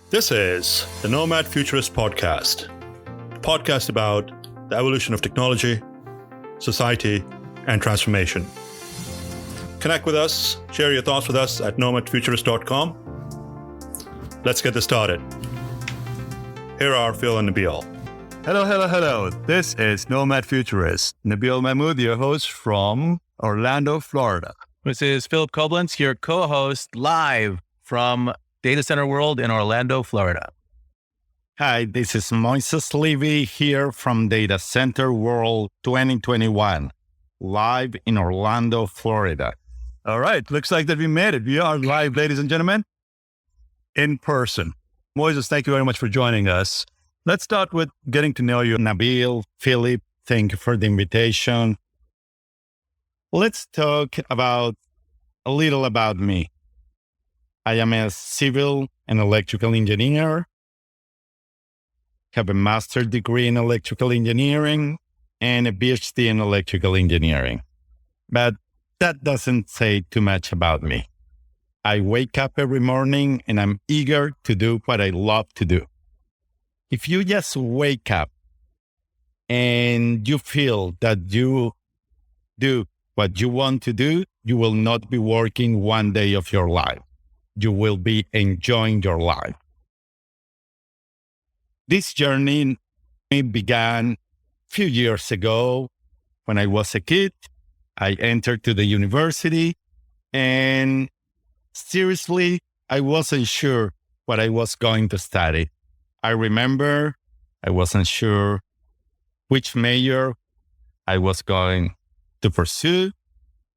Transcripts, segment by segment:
This is the Nomad Futurist podcast, a podcast about the evolution of technology, society, and transformation. Connect with us, share your thoughts with us at nomadfuturist.com. Let's get this started. Here are Phil and Nabeel. Hello. This is Nomad Futurist. Nabeel Mahmood, your host from Orlando, Florida. This is Philip Koblenz, your co-host, live from Data Center World in Orlando, Florida. Hi, this is Moises Levy here from Data Center World 2021, live in Orlando, Florida. All right, looks like that we made it. We are live, ladies and gentlemen, in person. Moises, thank you very much for joining us. Let's start with getting to know you. Nabeel, Philip, thank you for the invitation. Let's talk about a little about me. I am a civil and electrical engineer, have a master's degree in electrical engineering and a PhD in electrical engineering. But that doesn't say too much about me. I wake up every morning and I'm eager to do what I love to do. If you just wake up and you feel that you do what you want to do, you will not be working one day of your life. You will be enjoying your life. This journey began a few years ago. When I was a kid, I entered to the university and seriously, I wasn't sure what I was going to study. I remember I wasn't sure which major I was going to pursue.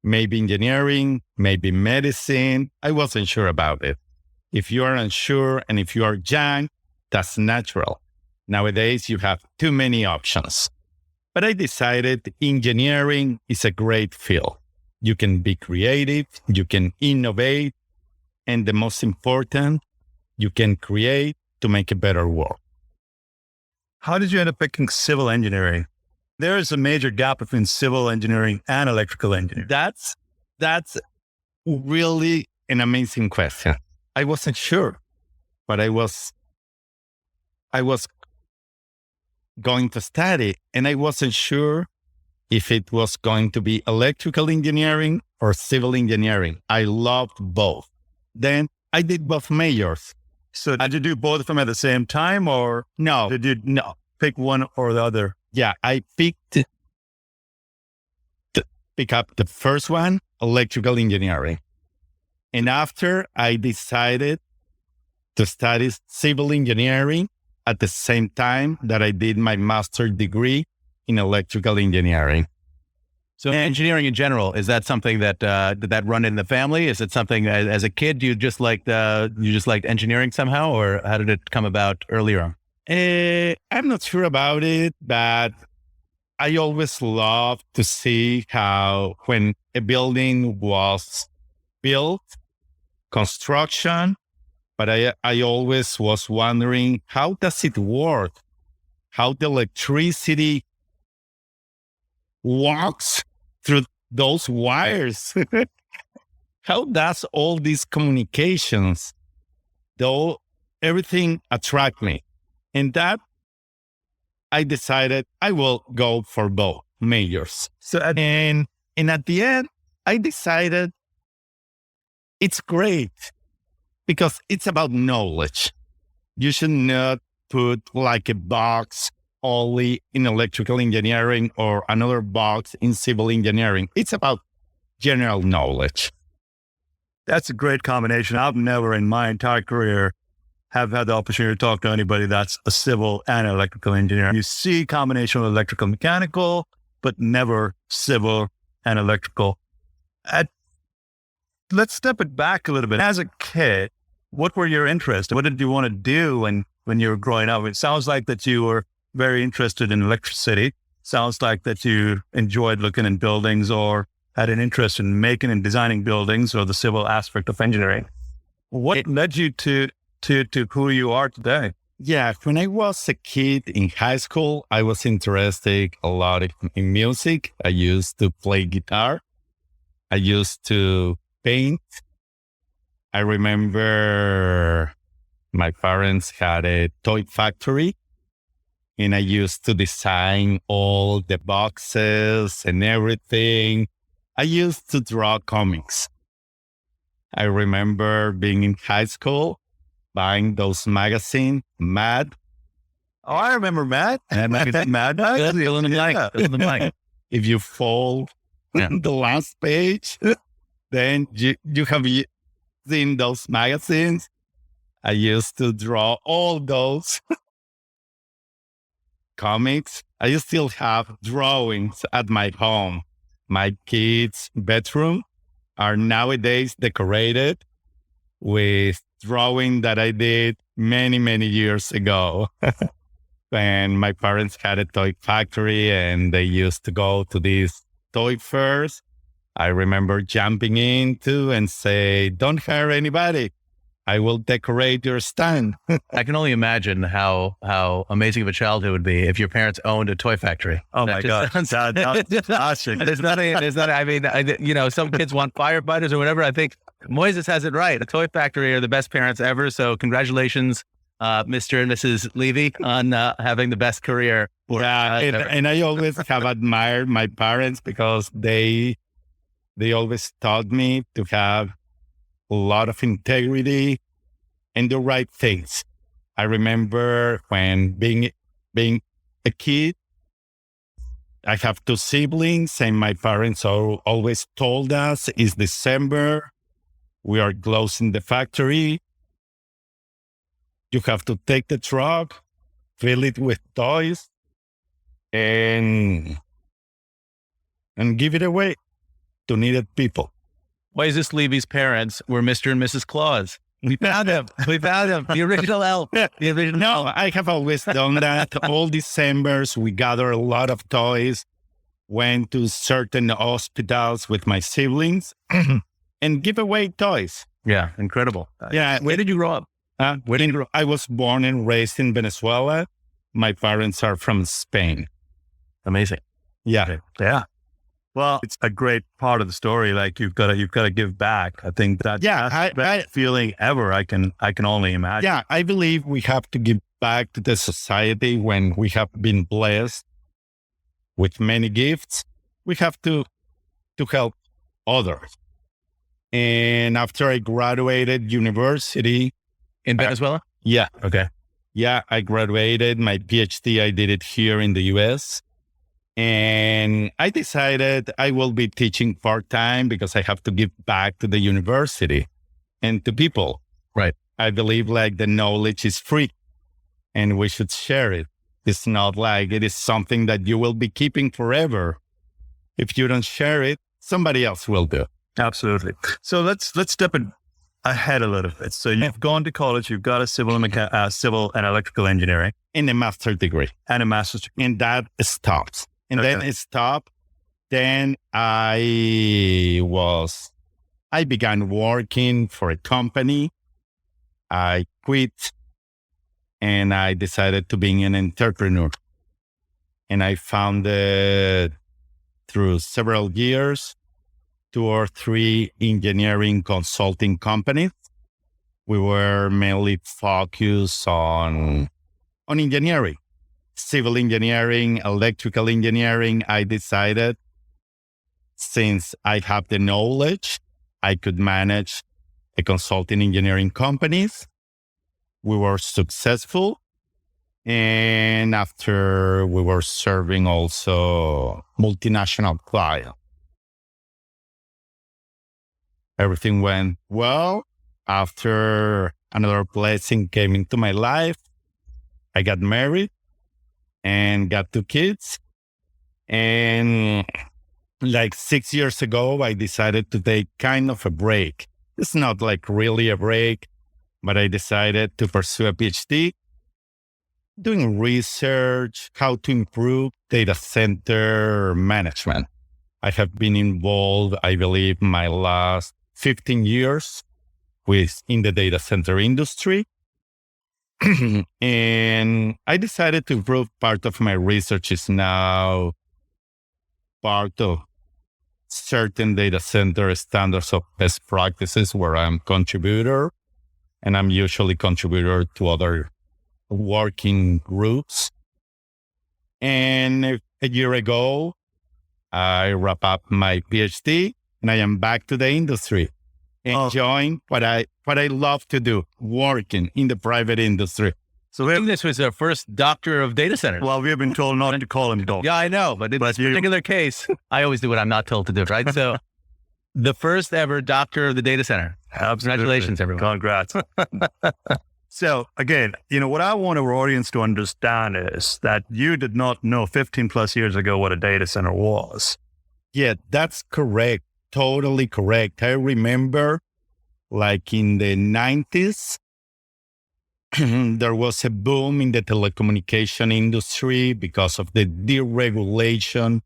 Maybe engineering, maybe medicine. I wasn't sure about it. If you are unsure and if you are young, that's natural. Nowadays, you have too many options. But I decided engineering is a great field. You can be creative, you can innovate, and the most important, you can create to make a better world. How did you end up picking civil engineering? There is a major gap between civil engineering and electrical engineering. That's really an amazing question. I wasn't sure, but I was going to study, and I wasn't sure if it was going to be electrical engineering or civil engineering. I loved both. Then I did both majors. So did you do both of them at the same time, or No, did you pick one or the other? Yeah, I picked to pick up the first one, electrical engineering. And after I decided to study civil engineering at the same time that I did my master's degree in electrical engineering. So engineering in general, is that something that did that run in the family? Is it something as a kid you just liked engineering somehow, or how did it come about earlier on? I'm not sure about it, but I always love to see how when a building was built, construction, but I always was wondering, how does it work? How the electricity walks through those wires? How does all these communications, though everything attract me? And that I decided I will go for both majors. And at the end, I decided it's great because it's about knowledge. You should not put like a box only in electrical engineering or another box in civil engineering. It's about general knowledge. That's a great combination. I've never in my entire career have had the opportunity to talk to anybody that's a civil and electrical engineer. You see combination of electrical and mechanical, but never civil and electrical. Let's step it back a little bit. As a kid, what were your interests? What did you want to do when you were growing up? It sounds like that you were very interested in electricity. Sounds like that you enjoyed looking in buildings or had an interest in making and designing buildings or the civil aspect of engineering. What led you to who you are today? Yeah, when I was a kid in high school, I was interested a lot in music. I used to play guitar. I used to paint. I remember my parents had a toy factory, and I used to design all the boxes and everything. I used to draw comics. I remember being in high school, buying those magazines, Mad. Oh, I remember Matt. Mad. Fill in the blank. Fill in the blank. If you fold the last page, then you have seen those magazines. I used to draw all those comics. I still have drawings at my home. My kids' bedroom are nowadays decorated with drawing that I did many, many years ago. And my parents had a toy factory and they used to go to these toy fairs. I remember jumping into and say, don't hire anybody. I will decorate your stand. I can only imagine how amazing of a childhood it would be if your parents owned a toy factory. Oh my God. That's fantastic. There's nothing, I mean, some kids want firefighters or whatever. I think Moises has it right. A toy factory are the best parents ever. So congratulations, Mr. and Mrs. Levy, on having the best career. And I always have admired my parents because they always taught me to have a lot of integrity and the right things. I remember when being a kid, I have two siblings and my parents always told us, it's December, we are closing the factory. You have to take the truck, fill it with toys, and give it away to needed people. Moises Levy's parents were Mr. and Mrs. Claus. We found him. The original elf. No, I have always done that. All Decembers, we gather a lot of toys, went to certain hospitals with my siblings, and give away toys. Yeah, incredible. Yeah. Where did you grow up? I was born and raised in Venezuela. My parents are from Spain. Amazing. Yeah. Yeah. Well, it's a great part of the story. Like you've got to give back. I think that's the best feeling ever. I can only imagine. Yeah, I believe we have to give back to the society when we have been blessed with many gifts. We have to help others. And after I graduated university in Venezuela. Yeah. Okay. Yeah, I graduated my PhD. I did it here in the US. And I decided I will be teaching part-time because I have to give back to the university and to people. Right. I believe like the knowledge is free and we should share it. It's not like it is something that you will be keeping forever. If you don't share it, somebody else will do. Absolutely. So let's step ahead a little bit. So you've gone to college, you've got a civil and electrical engineering. And a master's degree. And a master's degree. And that stops. And then it stopped. Then I began working for a company. I quit and I decided to be an entrepreneur. And I founded through several years, 2 or 3 engineering consulting companies. We were mainly focused on engineering. Civil engineering, electrical engineering. I decided since I have the knowledge, I could manage a consulting engineering companies. We were successful. And after we were serving also multinational clients. Everything went well. After another blessing came into my life, I got married and got 2 kids. And like 6 years ago, I decided to take kind of a break. It's not like really a break, but I decided to pursue a PhD, doing research, how to improve data center management. I have been involved, I believe, my last 15 years in the data center industry. And I decided to improve. Part of my research is now part of certain data center standards of best practices where I'm contributor. and I'm usually contributor to other working groups. And a year ago, I wrap up my PhD and I am back to the industry, enjoying what I love to do, working in the private industry. So I think this was our first doctor of data centers. Well, we have been told not to call him doctor. Yeah, I know, but in this particular case, I always do what I'm not told to do, right? So the first ever doctor of the data center. Absolutely. Congratulations, everyone. Congrats. So again, what I want our audience to understand is that you did not know 15 plus years ago what a data center was. Yeah, that's correct. Totally correct. I remember like in the 90s, there was a boom in the telecommunication industry because of the deregulation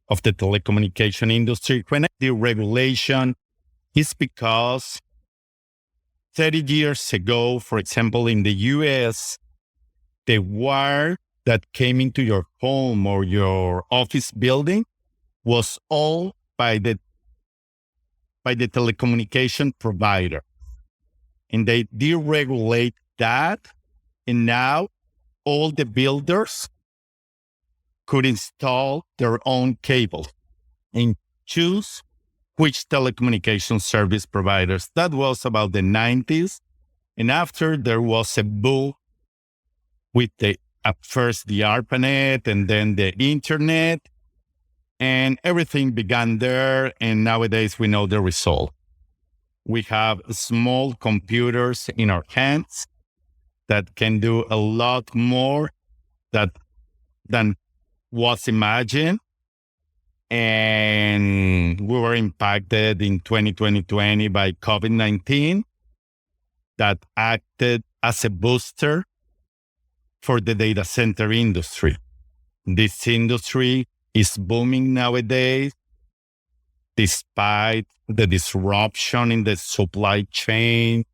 of the telecommunication industry. When I deregulation, it's because 30 years ago, for example, in the US, the wire that came into your home or your office building was owned by the telecommunication provider. And they deregulate that. And now all the builders could install their own cable and choose which telecommunication service providers. That was about the 90s. And after, there was a boom with at first the ARPANET and then the internet. And everything began there. And nowadays we know the result. We have small computers in our hands that can do a lot more than was imagined. And we were impacted in 2020 by COVID-19 that acted as a booster for the data center industry. This industry is booming nowadays, despite the disruption in the supply chain,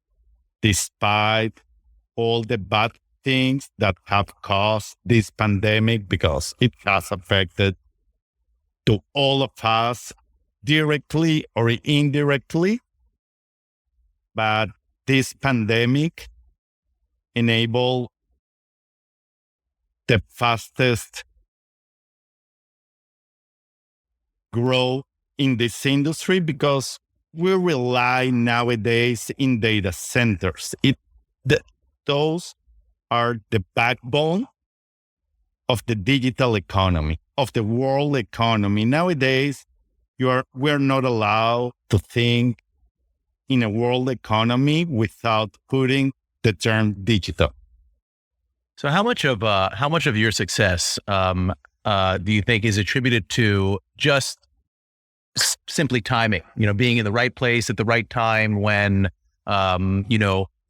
despite all the bad things that have caused this pandemic, because it has affected to all of us directly or indirectly. But this pandemic enabled the fastest growth in this industry because we rely nowadays in data centers. Those are the backbone of the digital economy, of the world economy. Nowadays, we're not allowed to think in a world economy without putting the term digital. So how much of your success do you think is attributed to just simply timing? Being in the right place at the right time when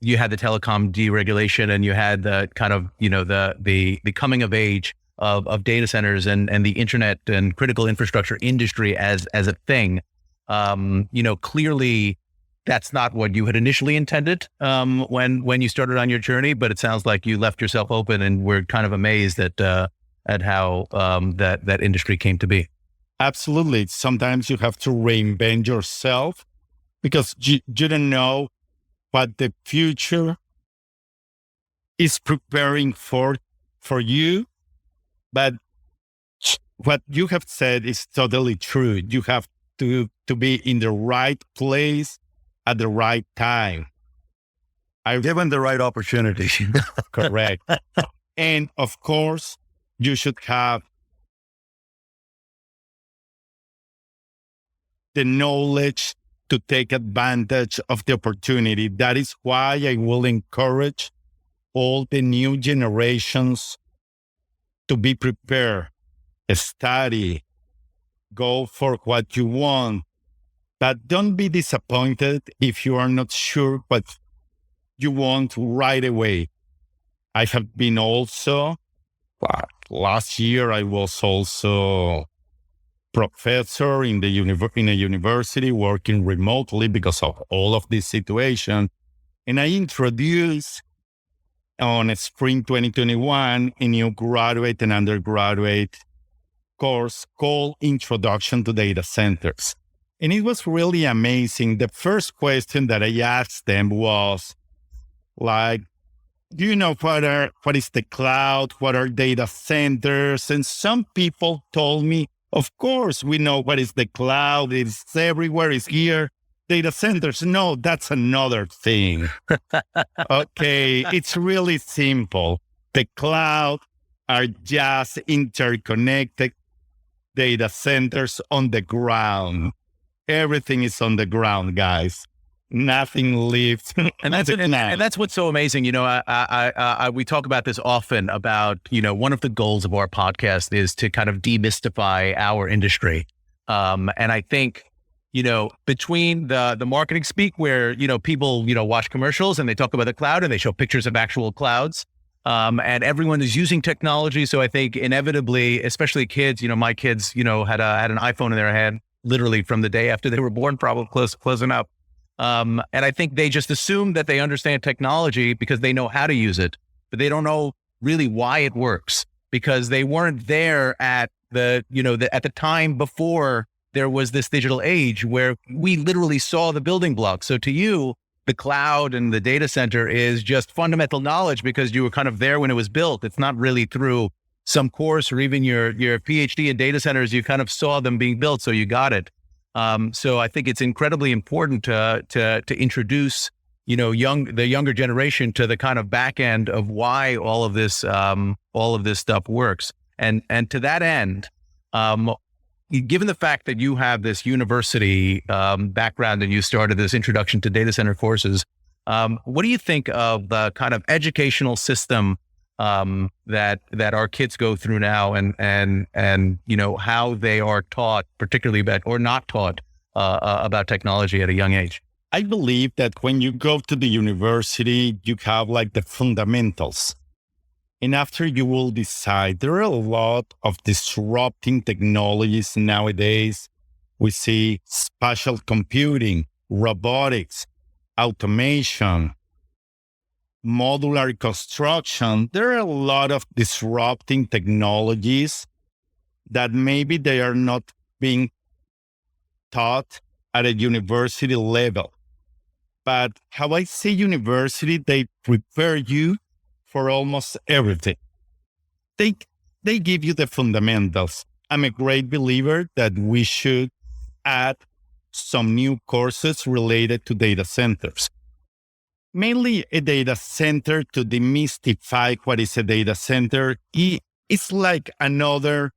you had the telecom deregulation and you had the kind of the coming of age of data centers and the internet and critical infrastructure industry as a thing. Clearly that's not what you had initially intended when you started on your journey, but it sounds like you left yourself open, and we're kind of amazed at how that industry came to be. Absolutely. Sometimes you have to reinvent yourself because you don't know what the future is preparing for you. But what you have said is totally true. You have to be in the right place at the right time. Given the right opportunity. Correct. And of course, you should have the knowledge to take advantage of the opportunity. That is why I will encourage all the new generations to be prepared, study, go for what you want, but don't be disappointed if you are not sure what you want right away. I have been also, last year I was also professor in a university working remotely because of all of this situation. And I introduced on spring 2021 a new graduate and undergraduate course called Introduction to Data Centers. And it was really amazing. The first question that I asked them was, Like, do you know what is the cloud? What are data centers? And some people told me, of course, we know what is the cloud. It's everywhere. It's here. Data centers. No, that's another thing. Okay. It's really simple. The cloud are just interconnected data centers on the ground. Everything is on the ground, guys. Nothing lives. And that's what's so amazing. You know, we talk about this often about, you know, one of the goals of our podcast is to kind of demystify our industry. And I think, you know, between the marketing speak where, you know, people, you know, watch commercials and they talk about the cloud and they show pictures of actual clouds, and everyone is using technology. So I think inevitably, especially kids, you know, my kids, you know, had an iPhone in their hand literally from the day after they were born, probably close enough. And I think they just assume that they understand technology because they know how to use it, but they don't know really why it works because they weren't there at at the time before there was this digital age where we literally saw the building blocks. So to you, the cloud and the data center is just fundamental knowledge because you were kind of there when it was built. It's not really through some course or even your PhD in data centers. You kind of saw them being built, so you got it. So I think it's incredibly important to introduce, you know, the younger generation to the kind of back end of why all of this stuff works. And to that end, given the fact that you have this university background and you started this introduction to data center courses, what do you think of the kind of educational system that our kids go through now, and you know how they are taught, particularly about or not taught about technology at a young age? I believe that when you go to the university, you have like the fundamentals. And after you will decide, there are a lot of disrupting technologies nowadays. We see spatial computing, robotics, automation, modular construction. There are a lot of disrupting technologies that maybe they are not being taught at a university level. But how I see university, they prepare you for almost everything. They give you the fundamentals. I'm a great believer that we should add some new courses related to data centers. Mainly a data center to demystify what is a data center. It's like another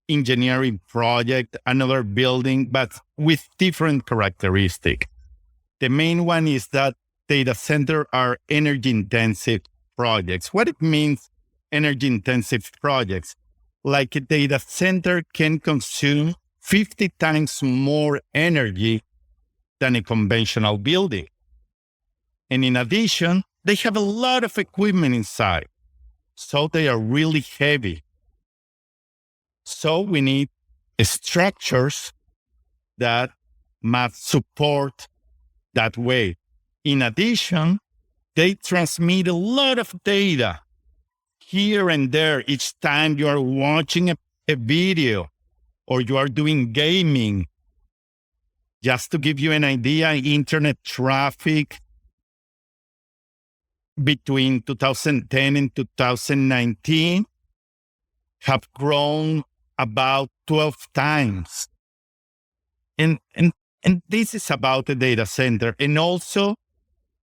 engineering project, another building, but with different characteristics. The main one is that data center are energy intensive projects. What it means, energy intensive projects, like a data center can consume 50 times more energy than a conventional building. And in addition, they have a lot of equipment inside. So they are really heavy. So we need structures that must support that weight. In addition, they transmit a lot of data here and there each time you are watching a video or you are doing gaming. Just to give you an idea, internet traffic between 2010 and 2019 have grown about 12 times. And this is about the data center. And also,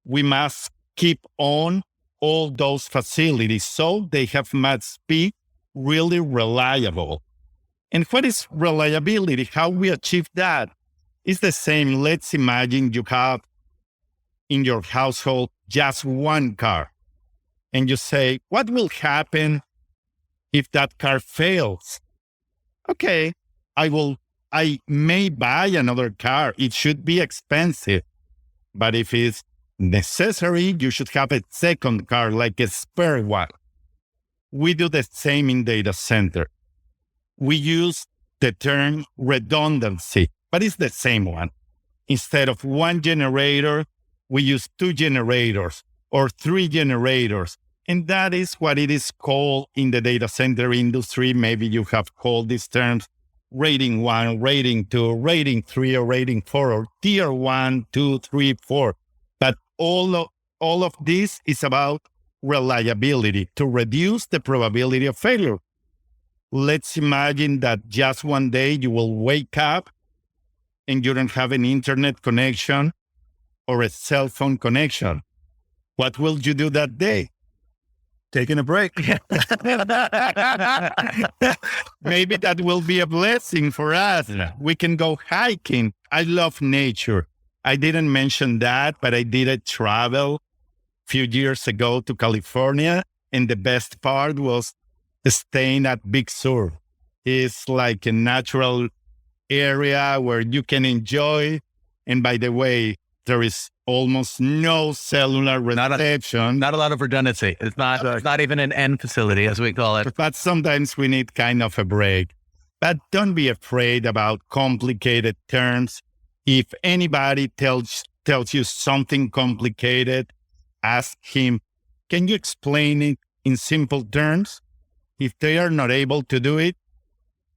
we must keep on all those facilities so they have much speed, really reliable. And what is reliability? How we achieve that? It's the same. Let's imagine you have in your household just one car. And you say, what will happen if that car fails? Okay, I may buy another car. It should be expensive. But if it's necessary, you should have a second car, like a spare one. We do the same in data center. We use the term redundancy, but it's the same one. Instead of one generator, we use two generators or three generators. And that is what it is called in the data center industry. Maybe you have called these terms rating 1, rating 2, rating 3, or rating 4, or tier 1, 2, 3, 4. But all all of this is about reliability to reduce the probability of failure. Let's imagine that just one day you will wake up and you don't have an internet connection or a cell phone connection. What will you do that day? Taking a break. Maybe that will be a blessing for us. Yeah. We can go hiking. I love nature. I didn't mention that, but I did a travel a few years ago to California. And the best part was staying at Big Sur. It's like a natural area where you can enjoy. And by the way, there is almost no cellular reception. Not a lot of redundancy. It's not even an N facility, as we call it. But sometimes we need kind of a break. But don't be afraid about complicated terms. If anybody tells you something complicated, ask him, can you explain it in simple terms? If they are not able to do it,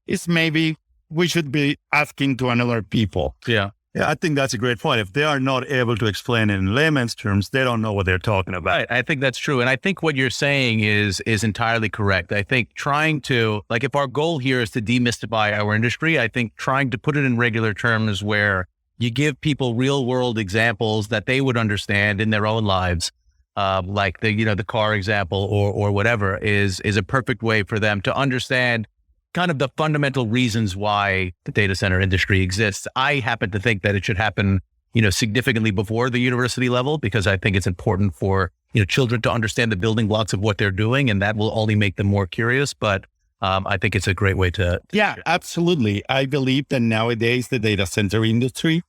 it's maybe we should be asking to another people. Yeah. Yeah, I think that's a great point. If they are not able to explain it in layman's terms, they don't know what they're talking about. Right. I think that's true. And I think what you're saying is entirely correct. I think trying to, like, if our goal here is to demystify our industry, I think trying to put it in regular terms where you give people real world examples that they would understand in their own lives, like the car example or whatever is a perfect way for them to understand kind of the fundamental reasons why the data center industry exists. I happen to think that it should happen, significantly before the university level, because I think it's important for, children to understand the building blocks of what they're doing, and that will only make them more curious. But I think it's a great way to Yeah, absolutely. I believe that nowadays the data center industry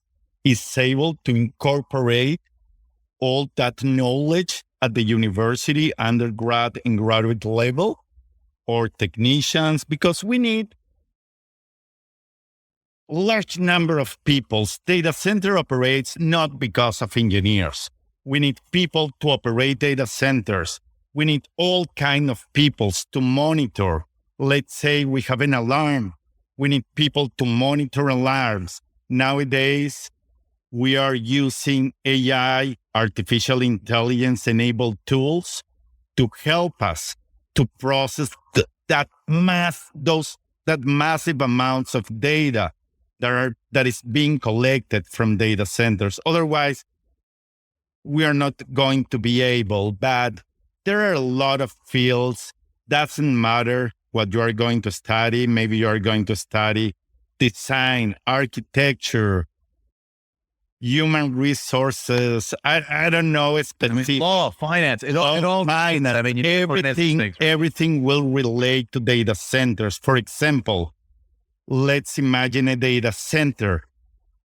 is able to incorporate all that knowledge at the university, undergrad and graduate level, or technicians, because we need a large number of people. Data center operates not because of engineers. We need people to operate data centers. We need all kinds of people to monitor. Let's say we have an alarm. We need people to monitor alarms. Nowadays, we are using AI, artificial intelligence enabled tools to help us to process that massive amounts of data that is being collected from data centers. Otherwise, we are not going to be able. But there are a lot of fields. Doesn't matter what you are going to study. Maybe you are going to study design, architecture, human resources. I don't know. Specific. Law, finance, it all mean that. I mean, everything will relate to data centers. For example, let's imagine a data center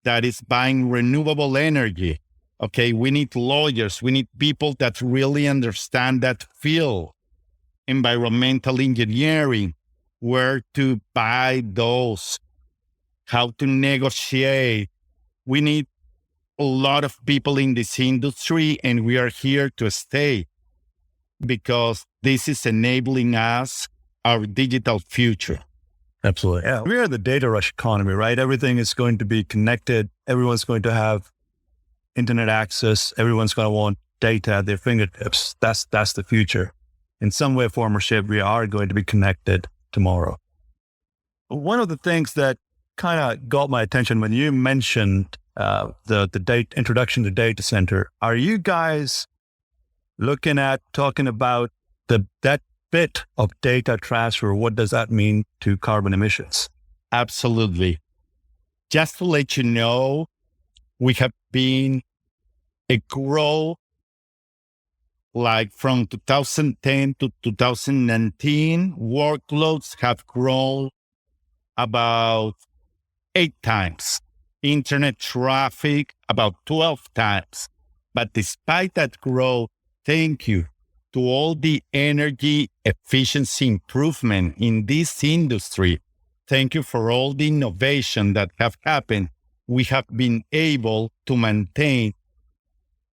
that is buying renewable energy. Okay, we need lawyers. We need people that really understand that field. Environmental engineering, where to buy those, how to negotiate. We need a lot of people in this industry, and we are here to stay because this is enabling us our digital future. Absolutely. Yeah. We are the data rush economy, right? Everything is going to be connected. Everyone's going to have internet access. Everyone's going to want data at their fingertips. That's the future. In some way, form, or shape, we are going to be connected tomorrow. One of the things that kind of got my attention when you mentioned the introduction to data center, are you guys looking at talking about that bit of data transfer? What does that mean to carbon emissions? Absolutely. Just to let you know, we have been a growth like from 2010 to 2019, workloads have grown about 8 times. Internet traffic about 12 times. But despite that growth, thank you to all the energy efficiency improvement in this industry. Thank you for all the innovation that have happened. We have been able to maintain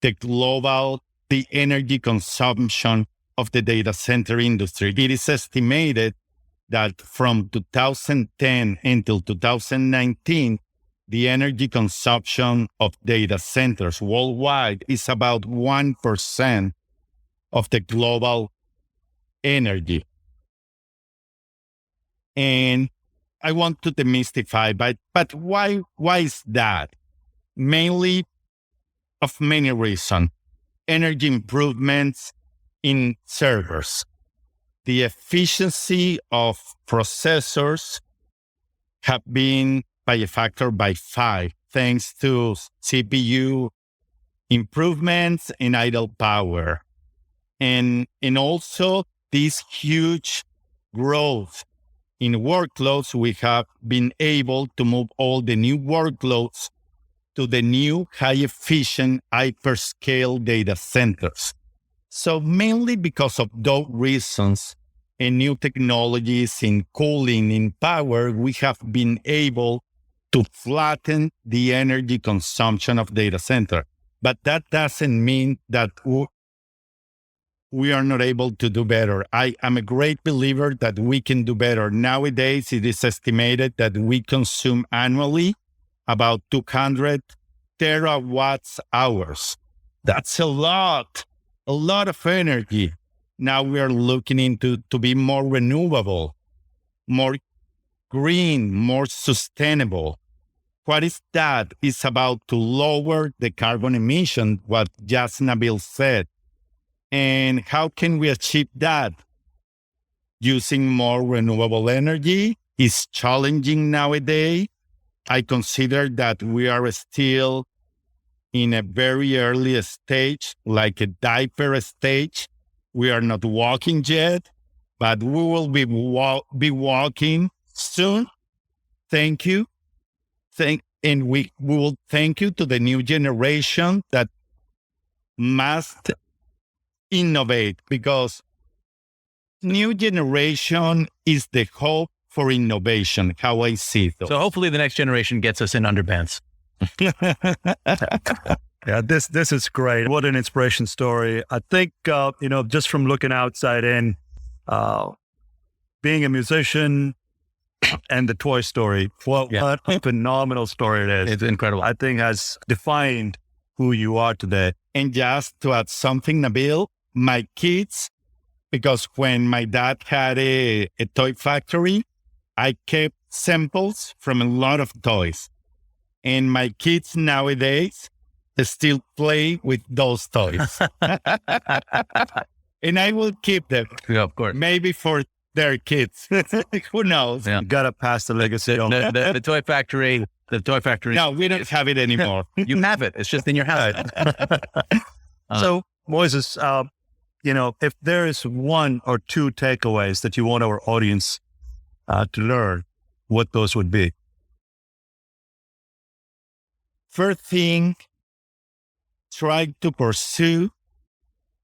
the energy consumption of the data center industry. It is estimated that from 2010 until 2019, the energy consumption of data centers worldwide is about 1% of the global energy. And I want to demystify, but why is that? Mainly of many reasons. Energy improvements in servers. The efficiency of processors have been by a factor by 5, thanks to CPU improvements in idle power. And also this huge growth in workloads, we have been able to move all the new workloads to the new high-efficient hyperscale data centers. So mainly because of those reasons and new technologies in cooling, in power, we have been able to flatten the energy consumption of data center. But that doesn't mean that we are not able to do better. I am a great believer that we can do better. Nowadays, it is estimated that we consume annually about 200 terawatts hours. That's a lot of energy. Now we are looking into to be more renewable, more green, more sustainable. What is that? It's about to lower the carbon emission, what just Nabeel said. And how can we achieve that? Using more renewable energy is challenging nowadays. I consider that we are still in a very early stage, like a diaper stage. We are not walking yet, but we will be walking soon. Thank you. And we will thank you to the new generation that must innovate, because new generation is the hope for innovation, how I see it. So hopefully the next generation gets us in underpants. Yeah, this is great. What an inspiration story. I think, just from looking outside in, being a musician and the Toy Story, what a phenomenal story it is. It's incredible. I think has defined who you are today. And just to add something, Nabeel, my kids, because when my dad had a toy factory, I kept samples from a lot of toys. And my kids nowadays still play with those toys. And I will keep them. Yeah, of course. Maybe for their kids. Who knows? Yeah. You gotta pass the legacy on. The toy factory. The toy factory. No, we don't have it anymore. You have it. It's just in your house. So, Moises, if there is one or two takeaways that you want our audience to learn, what those would be? First thing, try to pursue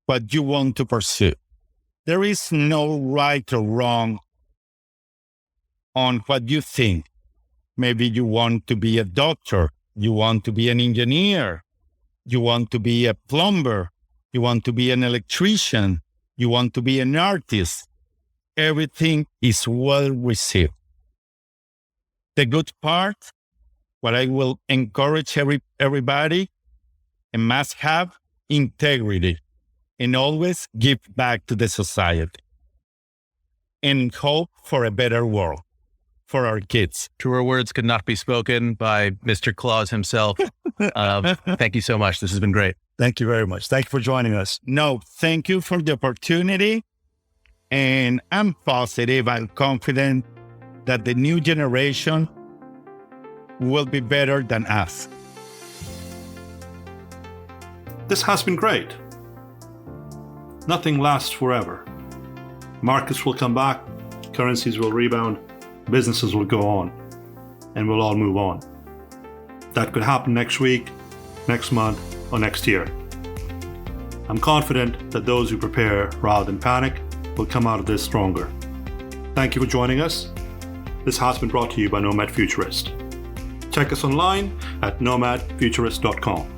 what you want to pursue. There is no right or wrong on what you think. Maybe you want to be a doctor, you want to be an engineer, you want to be a plumber, you want to be an electrician, you want to be an artist. Everything is well received. The good part, what I will encourage everybody, and must have integrity, and always give back to the society, and hope for a better world for our kids. Truer words could not be spoken by Mr. Claus himself. Thank you so much. This has been great. Thank you very much. Thank you for joining us. No, thank you for the opportunity. And I'm positive, I'm confident that the new generation will be better than us. This has been great. Nothing lasts forever. Markets will come back, currencies will rebound, businesses will go on, and we'll all move on. That could happen next week, next month, or next year. I'm confident that those who prepare rather than panic will come out of this stronger. Thank you for joining us. This has been brought to you by Nomad Futurist. Check us online at nomadfuturist.com.